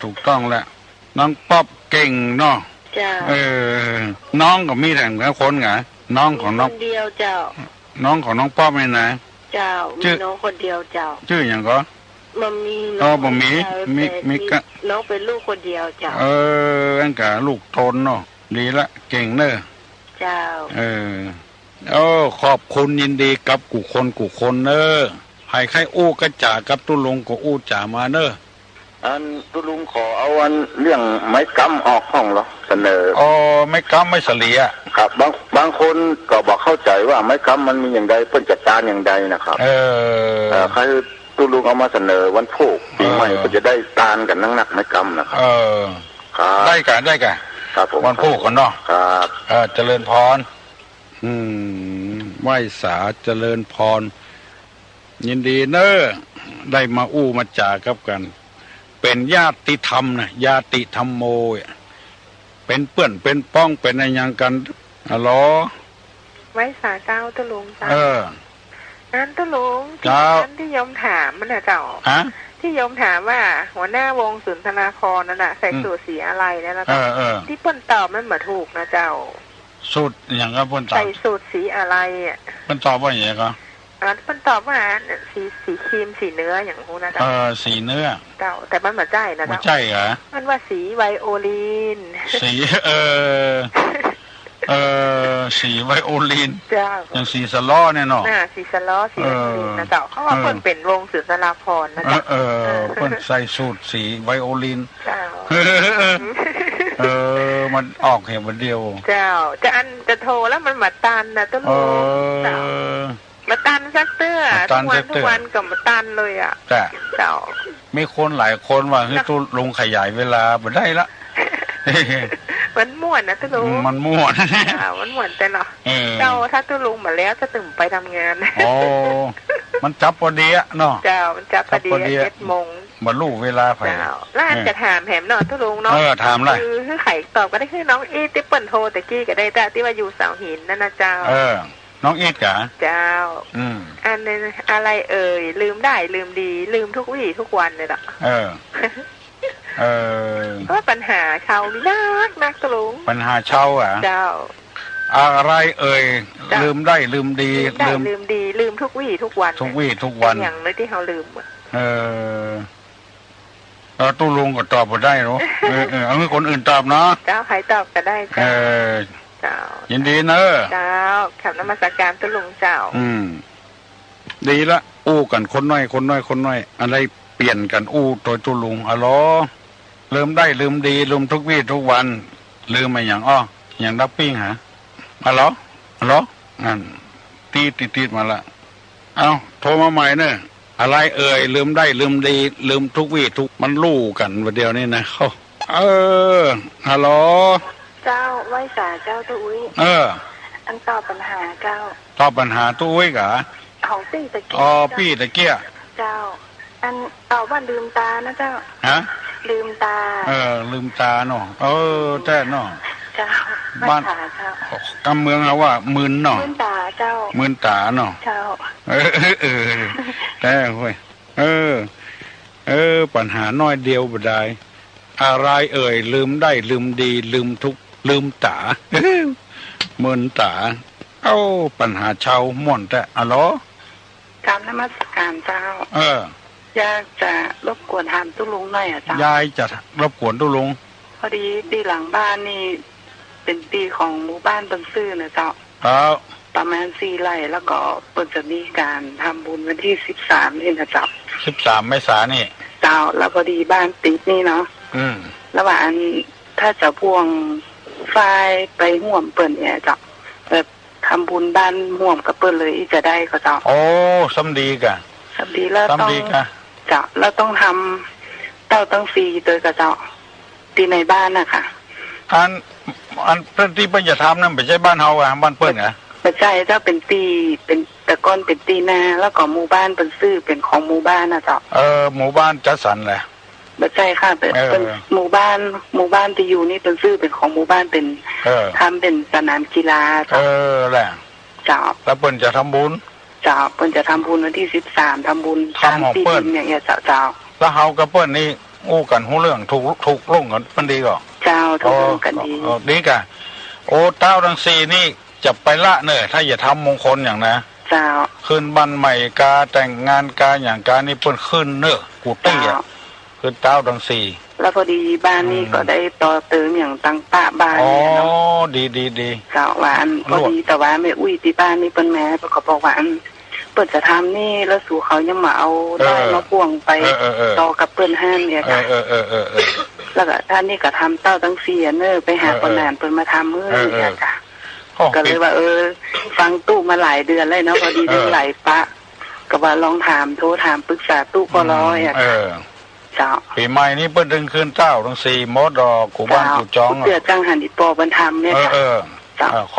ถูกต้องแล้วน้องป๊อบเก่งเนาะเจ้าน้องก็มีแต่คนไงน้องของน้องคนเดียวเจ้าน้องของน้องป๊อบไม่นะเจ้ามีน้องคนเดียวเจ้าชื่ออย่างก็มันมีบ่มีกะน้องเป็นลูกคนเดียวเจ้าอันกะลูกทนเนาะดีละเก่งเนอะเจ้าขอบคุณยินดีกับกูคนเนอะให้ใครอู้กระจ่ากับตุลุงก็อู้จ่ามาเนอะอันตุลุงขอเอาเรื่องไม้กำออกห้องเหรอเสนอไม้กำไม่เสลียครับบางคนก็บอกเข้าใจว่าไม้กำมันมีอย่างใดเพิ่นจัดการอย่างใดนะครับใครตุลุงเอามาเสนอวันพุธปีใหม่ก็จะได้ตานกันนักไม้กำนะครับได้กันครับผมวันพุธกันเนาะครับเจริญพรไหว้สาเจริญพรยินดีเนอะได้มาอู้มาจ่ากับกันเป็นญาติธรรมนะญาติธรรมโมเป็นเปื้อนเป็นป้องเป็นอะไรอย่างกันฮัลโหลไว้สาเจ้าตะลุงจ้านั้นตะลุงที่ยมถามมันนะเจ้าที่ยมถามว่าหัวหน้าวงสุนทรภรนั่นน่ะใส่สูทสีอะไรนั่นนะที่เปิ้นตอบมันเหมือนถูกนะเจ้าสูตรอย่างก็เปิ้นตอบใส่สูตรสีอะไรเปิ้นตอบว่าอย่างไรก็เปิ้นตอบว่าสีครีมสีเนื้ออย่างงูนะเจ้าสีเนื้อเจ้าแต่มันเหมือนใจนะเจ้าใช่เหรอมันว่าสีไวโอลินสีสีไวโอลินอย่างสีสล้อเนี่ยเนาะสีสล้อสีไวโอลินนะเจ้าเขาว่าเพิ่นเป็นวงสุนทรภรนะเจ้าเพิ่นใส่สูทสีไวโอลินเจ้ามันออกเหตุเดียวเจ้าจะโทรแล้วมันมาตันนะต้นลูกเจ้ามาตันสักเตื้อทุกวันกับมาตันเลยอ่ะเจ้ามีคนหลายคนว่าให้ตุลุงขยายเวลาบ่ได้ละ มันม่วนนะตุลุงมันม่วนมันม่วนแต่เนาะเจ้าถ้าตุลุงมาแล้วจะตื่นไปทำงานโอ้มันจับพอดีอะเนาะเจ้ามันจับพอดี7:00 นบรรลุเวลาไปร้านจะถามแหมเนาะตุลุงเนาะถามเลยคือไข่ตอบก็ได้คือน้องอีที่เปิ้นโทรตะกี้ก็ได้แต่ที่ว่าอยู่เสาหินนั่นนะเจ้าน้องอีทกะเจ้าอันนึงอะไรลืมได้ลืมดีลืมทุกวี่ทุกวันเลยล่ะเพราะปัญหาชาวมีนักตุลุงปัญหาชาวเจ้าอะไรลืมได้ลืมดีลืมดีลืมทุกวี่ทุกวันทุกวี่ทุกวันอย่างเลยที่เขาลืมตู้ลุงก็ตอบบ่ได้หรอเอาให้คนอื่นตอบเนาะเจ้าใครตอบก็ได้เจ้ายินดีเนอะเจ้าขับนมัสการตู้ลุงเจ้าดีละอู้กันคนน้อยอะไรเปลี่ยนกันอู้ตัวตู้ลุงอ๋อลืมได้ลืมดีลืมทุกวี่ทุกวันลืมมาอย่างอย่างดับปิ้งฮะอ๋อนั่นตีมาละเอาโทรมาใหม่เนอะอะไรลืมได้ลืมดีลืมทุกวี่ทุกมันลู่กันวันเดียวนี่นะเขาฮัลโหลเจ้าไหว้สาเจ้าตุ้ยอันตอบปัญหาเจ้าตอบปัญหาตุ้ยกะของพี่ตะเกียพี่ตะเกียเจ้าอันตอบว่าลืมตานะเจ้าลืมตาลืมตาเนาะแท้เนาะเจ้าบ้านกำเมืองเอาว่ามึนเนาะมึนตาเจ้ามึนตาเนาะเจ้าแต่เว้ยปัญหาน้อยเดียวบ่ได้อะไรลืมได้ลืมดีลืมทุกลืมตามึนตาปัญหาชาวม่วนแต่อ๋อตามนมัสการเจ้ายายจะรบกวนถามตู้ลุงหน่อยเจ้ายายจะรบกวนตู้ลุงพอดีที่หลังบ้านนี่เป็นตีของหมู่บ้านบางซื่อนะเจ้าประมาณ4 ไร่แล้วก็เปิดจะมีการทำบุญวันที่13นี่นะเจ้า13 เมษายนนี่เจ้าแล้วพอดีบ้านติดนี่เนาะระหว่างถ้าจะพ่วงไฟไปห่วมเปิ่นเนี่ยเจ้าแบบทำบุญบ้านห่วมกับเปิ่นเลยจะได้ก็เจ้าสำดีกะสำดีแล้วต้องเจ้าแล้วต้องทำเต้าตั้งฟรีโดยกับเจ้าตีในบ้านนะคะอันที่เปิ้นจะทำนั่นไม่ใช่บ้านเฮาบ้านเปิ้นไม่ใช่เจ้าเป็นตีเป็นแต่ก้อนเป็นตีนาแล้วก็หมู่บ้านเป็นซื่อเป็นของหมู่บ้านนะเจ้าหมู่บ้านจัดสรรแหละไม่ใช่ค่ะเป็นหมู่บ้านที่อยู่นี่เป็นซื่อเป็นของหมู่บ้านเป็นทำเป็นสนามกีฬาแหละเจ้าแล้วเปิ้นจะทำบุญเจ้าเปิ้นจะทำบุญวันที่13ทำบุญทำที่ดินเนี่ยเจ้าแล้วเฮากับเปิ้นนี่กันฮู้เรื่องถูกลงกันมันดีก่อเจ้าถูกกันดีกะเต้าทั้ง4นี่จะไปละเนอะถ้าอย่าทำมงคลอย่างนะเจ้าขึ้นบ้านใหม่กาแต่งงานกาอย่างกานี่เปิ้นขึ้นเนอะกูตี้ขึ้นเต้าทั้ง4แล้วพอดีบ้านนี้ก็ได้ต่อเติมอย่างตั้งปะบ้านเนี่ยเนาะดีเจ้าว่าอันพอดีแต่ว่าแม่อุ้ยที่บ้านนี่เปิ้นแม่ก็บอกว่าอันเปิ้นจะทำนี่แล้วสู่เขายังมาเอาได้มาพ่วงไปต่อกับเปิ้นห้านเนี่ยค่ะแล้วก็ท่านนี่ก็ทำเต้าตั้ง4เนอะไปหาคนนานเปิ้นมาทำเนี่ยค่ะก็เลยว่าฟังตู้มาหลายเดือนเลยเนาะพอดีได้หลายปะก็ว่าลองถามโทรถามปรึกษาตู้ก็ร้อยเจ้าปีใหม่นี้เปิ้นดึงคืนเต้าทั้ง4มดดอกกูบ้านกูจ้องเดือดจังหันอีปอบรรทำเนี่ยแ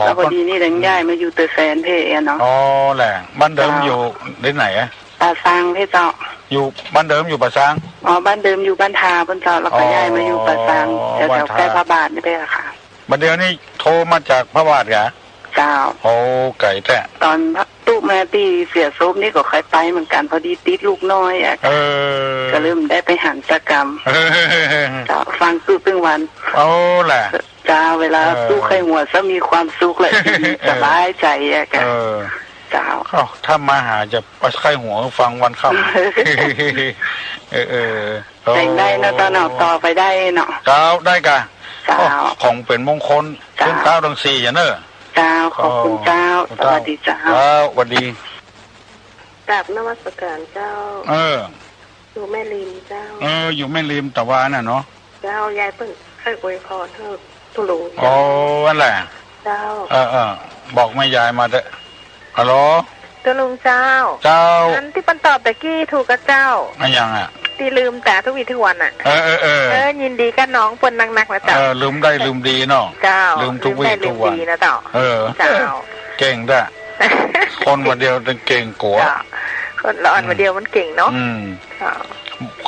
ล้วพอดีนี่ดังย้ายมาอยู่เตอแฟนเพ่เนาะแหละบ้านเดิมอยู่ที่ไหนป่าซางเพ่เจ้าอยู่บ้านเดิมอยู่ป่าซางบ้านเดิมอยู่บ้านทาเพิ่นเจ้าแล้วก็ย้ายมาอยู่ป่าซางแถวใกล้พระบาทนี่เด้อค่ะบัดเดี๋ยวนี้โทรมาจากพระบาทเหรอเจ้าไก่แท้ตอนตู้มาตีเสียซุปนี่ก็เคยไปเหมือนกันพอดีติดลูกน้อยก็เริ่มได้ไปหันสกรรมจะฟังตู้ตึงวันแหละจ้าเวลาตู้ไข่หัวจะมีความสุขเลยสบายใจกันเจ้าถ้ามาหาจะไปไข่หัวฟังวันค่ำแต่งได้นะตอนเอาต่อไปได้เนาะเจ้าได้กะของเป็นมงคลขึ้นเต้าทั้ง4อย่างเนอะเจ้าขอบคุณเจ้าสวัสดีเจ้าสวัสดีกราบนมัสการเจ้าอยู่แม่ริมเจ้าอยู่แม่ริมตะวันน่ะเนาะเจ้ายายเพิ่งให้อวยพรเธอตุลุงนั่นแหละเจ้าบอกแม่ยายมาเถอะฮัลโหล ตัวลุงเจ้าอันที่ปันตอบตะกี้ถูกกับเจ้าอะไรอย่างอ่ะที่ลืมแต่ทุกวีทุกวันอ่ะยินดีกับน้องปนนักๆนะเจ้าลืมได้ลืมดีเนาะเจ้าลืมทุกวีทุกวันนะเจ้าเจ้าเก่งได้คนมาเดียวเป็นเก่งกว่าคนละอันมาเดียวมันเก่งเนาะ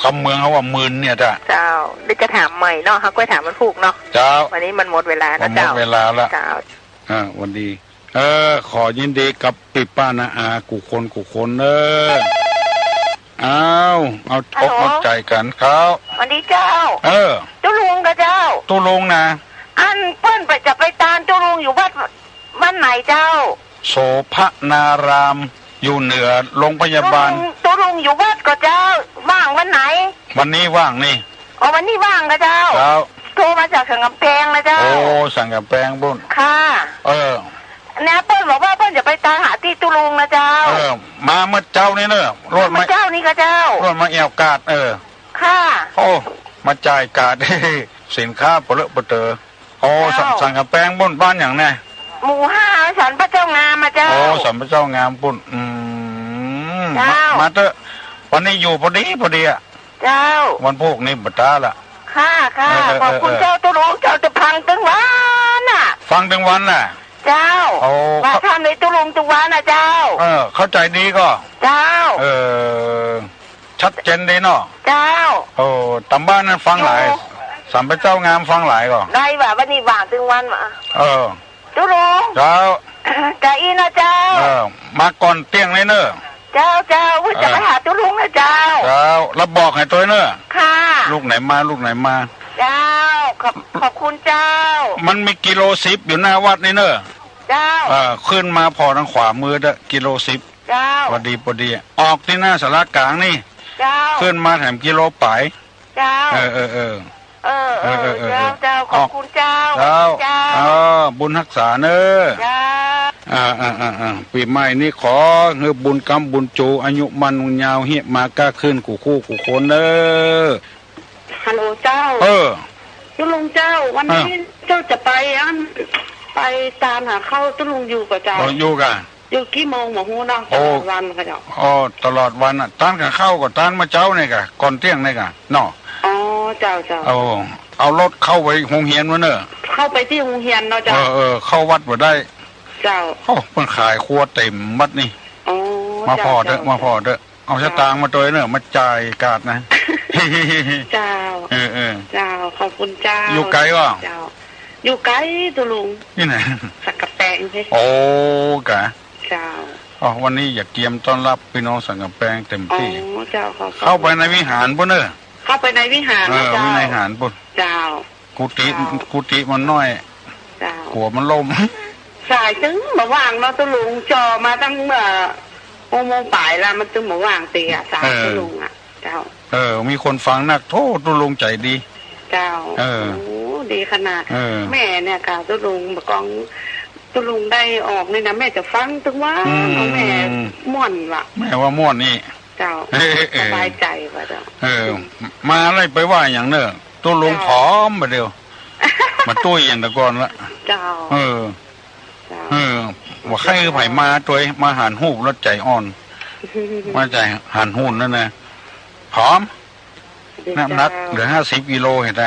คำเมืองเขาว่ามื่นเนี่ยจ้ะเจ้าได้จะถามใหม่เนาะเขาก็ถามมันผูกเนาะเจ้าวันนี้มันหมดเวลาแล้วเจ้าหมดเวลาแล้วเจ้าวันดีขอยินดีกับปิป้านะอากูคนเอาทบเอาใจกันเขาวันดีเจ้าตู้ลุงกับเจ้าตู้ลุงนะอันเปิ้นไปจะไปตามตู้ลุงอยู่วัดไหนเจ้าโสภนารามอยู่เหนือโรงพยาบาลตู้ลุงอยู่วัดกับเจ้าว่างวันไหนวันนี้ว่างนี่วันนี้ว่างกับเจ้าโทรมาจากสังกำแพงนะเจ้าสังกำแพงบุญค่ะเนี่ยเปิ้ลบอกว่าเปิ้ลจะไปตามหาที่ตุลุงนะเจ้ามาเมื่อเจ้านี่เนอะรถมาเจ้านี่ก็เจ้ารถมาแอวกาดค่ะมาจ่ายกาดสินค้าเปลือกเปเตอสั่งกระแปงบุญบ้านอย่างแน่หมู่5สันพระเจ้างามมาเจ้าสันพระเจ้างามบุญมาเถอะวันนี้อยู่พอดีอ่ะเจ้าวันพวกนี้บัดตาละค่ะขอบคุณเจ้าตุลุงเจ้าจะพังตั้งวันน่ะฟังตั้งวันน่ะเจ้ามาทำในตุลุงตุวันนะเจ้าเข้าใจดีก็เจ้าชัดเจนดีเนาะเจ้าตำบ้านนั้นฟังหลายสัมพระเจ้างามฟังหลายก็ได้ว่าวันนี้ว่างถึงวันมาตุลุงเจ้าใจอีนะเจ้ามาก่อนเตี้ยงเลยเนอะเจ้าจะไปหาตุลุงนะเจ้าแล้วบอกให้ตัวเนอะค่ะลูกไหนมาเจ้าขอบคุณเจ้ามันมีกิโล10อยู่หน้าวัดนี่เนอะเจ้าขึ้นมาพอทางขวามือเด้อกิโล10เจ้าพอดีออกที่หน้าสารกลางนี่เจ้าขึ้นมาแถมกิโลปลายเจ้าเจ้าขอบคุณเจ้าบุญรักษาเนอะปีใหม่นี้ขอเงือบุญกรรมบุญจูอายุมันยาวเฮียมาก้าขึ้นกูคนเนอะฮัลโหลเจ้าตุลุงเจ้าวันนี้เจ้าจะไปตามหาเข้าตุลุงอยู่กับเจ้าอยู่กันอยู่กี่โมงหมอฮู้น้องตลอดวันค่ะเจ้าตลอดวันอ่ะต้านกับเข้ากับต้านมาเจ้าเนี่ยกะก่อนเที่ยงเนี่ยกะเนาะเจ้าเอารถเข้าไปโรงเรียนวะเนอะเข้าไปที่โรงเรียนเนาะเจ้าเข้าวัดบ่ได้เจ้าเพิ่งขายครัวเต็มวัดนี่มาพอเด้อเอาสตางค์มาตัวเนอะมาจ่ายกาดนะเจ้าเจ้าขอบคุณเจ้าอยู่ไกลวะเจ้าอยู่ไกลตัวลุงนี่ไหนสักกะแปงใช่กะเจ้าวันนี้อยากเกียมต้อนรับพี่น้องสังกะแปงเต็มที่เจ้าเข้าไปในวิหารปุ่นเนอะเข้าไปในวิหารเจ้าวิหารปุ่นเจ้ากุฏิมันน้อยเจ้าหัวมันล่มสายถึงมาว่างเนาะตัวลุงจอมาตั้งโมงป่ายแล้วมันตึงมาว่างตีสายตัวลุงเจ้ามีคนฟังนักโทษตัวลุงใจดีเจ้าดีขนาดแม่เนี่ยค่ะตัวลุงบอกองตัวลุงได้ออกนี่นะแม่จะฟังตึงว่าแม่ม่วนว่ะแม่ว่าม่วนนี่เจ้าสบายใจว่ะเจ้ามาอะไรไปว่าอย่างเนอะตัวลุงผอมมาเดียวมาตุ้ยอย่างตะกอนละเจ้าว่าใครไผ่มาตัวมาหันหูบรถใจอ่อนมาใจหันหุ่นนั่นนะผอมน้ำหนักเหลือ50 กิโลเห็นไหม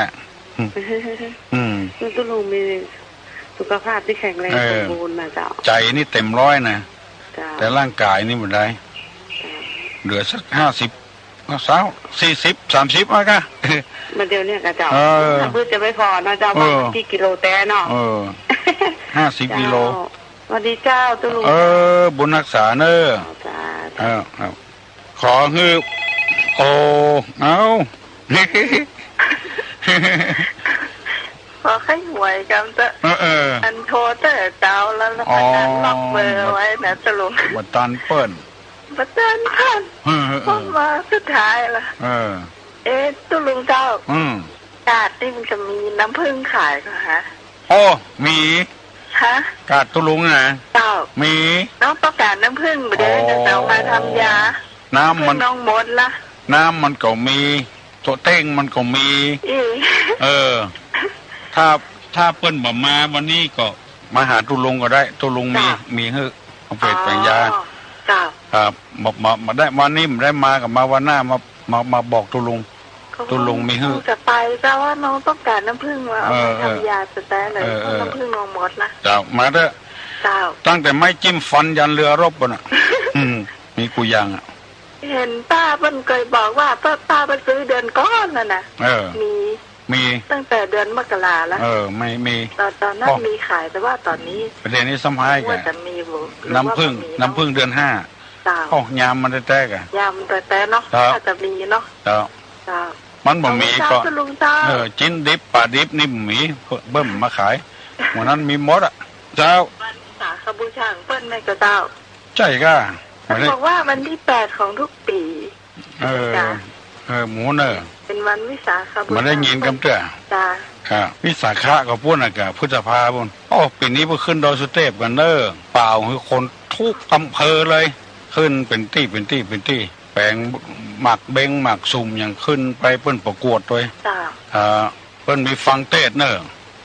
ตัวลุงมีสุขภาพที่แข็งแรงสมบูรณ์นะเจ้าใจนี่เต็ม100นะแต่ร่างกายนี่หมดได้เหลือสัก50 40 30อะค่ะมาเดียวเนี่ยกับเจ้าเพื่อจะไม่พอนะเจ้าบางที่กิโลแต่เนาะ50 กิโลสวัสดีเจ้าตุลุงบุญรักษาเนอะขอฮือขอให้หวยกันเถอะอันโทรแต่เจ้าแล้วพนันล็อกเบอร์ไว้นะตุลุงบัตรตันเปิ้ลบัตรตันพันพอมาสุดท้ายละตุลุงเจ้ากาดนี่มันจะมีน้ำผึ้งขายก็ฮะมีฮะกาดตุลุงนะเจ้ามีน้องประกาศน้ำผึ้งไปเดี๋ยวจะเอามาทำยาน้ำมันน้องมดละน้ำมันก็มีตัวเต้งมันก็มีถ้าเปิ้นบ่มาวันนี้ก็มาหาตุลุงก็ได้ตุลุงมีให้เอาไปแปลงยา จ้าครับมาได้วันนี้ได้มากับมาวันหน้ามาบอกตุลุงมีฮื้อจะไปแต่ว่าน้องต้องการน้ำผึ้งว่าเอาทำยาสแตนเลยน้ำผึ้งน้องหมดนะจ้ามาเถอะตั้งแต่ไม่จิ้มฟันยันเรือรบน่ะมีกูยังอ่ะเห็นป้าเพิ่นเคยบอกว่าป้าไปซื้อเดือนก้อนน่ะนะมีตั้งแต่เดือนมกราแล้วไม่มีตอนนั้นมีขายแต่ว่าตอนนี้ประเด็นนี้สมัยกันน้ำผึ้งเดือน5โอ้ยามมันแต้กันยามแต่เนาะถ้าจะมีเนาะมันบ่มีก็จิ้นดิบป่าดิบนี่มีเบิ่มมาขายวันนั้นมีมดอ่ะเจ้าสาขบูชาเปิ้ลแม่ก็เจ้าใช่ก็บอกว่าวันที่8ของทุกปีหมูเนอเป็นวันวิสาขบูชามันได้ยินกันเด้อจ้าครับวิสาขะก็พูดน่ะกะพฤษภาพุ่นโอ้ปีนี้เพิ่งขึ้นดอยสุเทพกันเด้อเปล่าคือคนทุกอำเภอเลยขึ้นเป็นที่แปลงหมักเบงหมักสุ่มอย่างขึ้นไปเปิ้นประกวดด้วยเปิ้นมีฟังเทศเนอ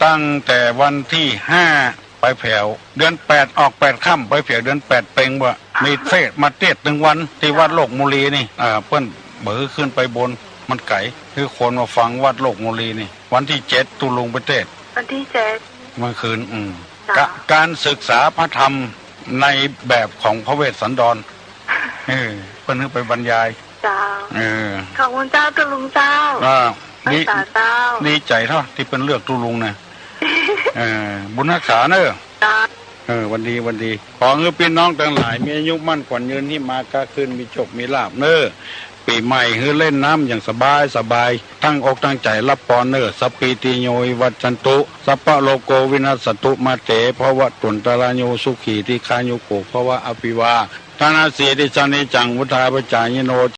ตั้งแต่วันที่5ไปแผ่วเดือน8ออก8ค่ำไปแผ่วเดือน8เป่งว่ามีเทศมาเทศ1วันที่วัดโลกมุลีนี่เปิ้นเบือขึ้นไปบนมันไก่คือคนมาฟังวัดโลกมุลีนี่วันที่7ตุลงไปเทศวันที่7เมื่อคืนการศึกษาพระธรรมในแบบของพระเวสสันดรเพิ่นไปบรรยายเจ้าขอบคุณเจ้าตุลุงเจ้าดีใจเท่าที่เป็นเลือกตุลุงนะบุญรักษาเนอะวันดีขอเงินพี่น้องทั้งหลายมีอายุมั่นขวัญยืนที่มาก้าขึ้นมีโชคมีลาภเนอะปีใหม่คือเล่นน้ำอย่างสบายตั้งอกตั้งใจรับพรเนอะสัพพิติโยวัจจันตุสัพพะโลโกวินัสสตุมาเตภวะตุนตระโยสุขีที่คายุโกภวะอภิวาทานาสีติจานิจังวุธาปจายโน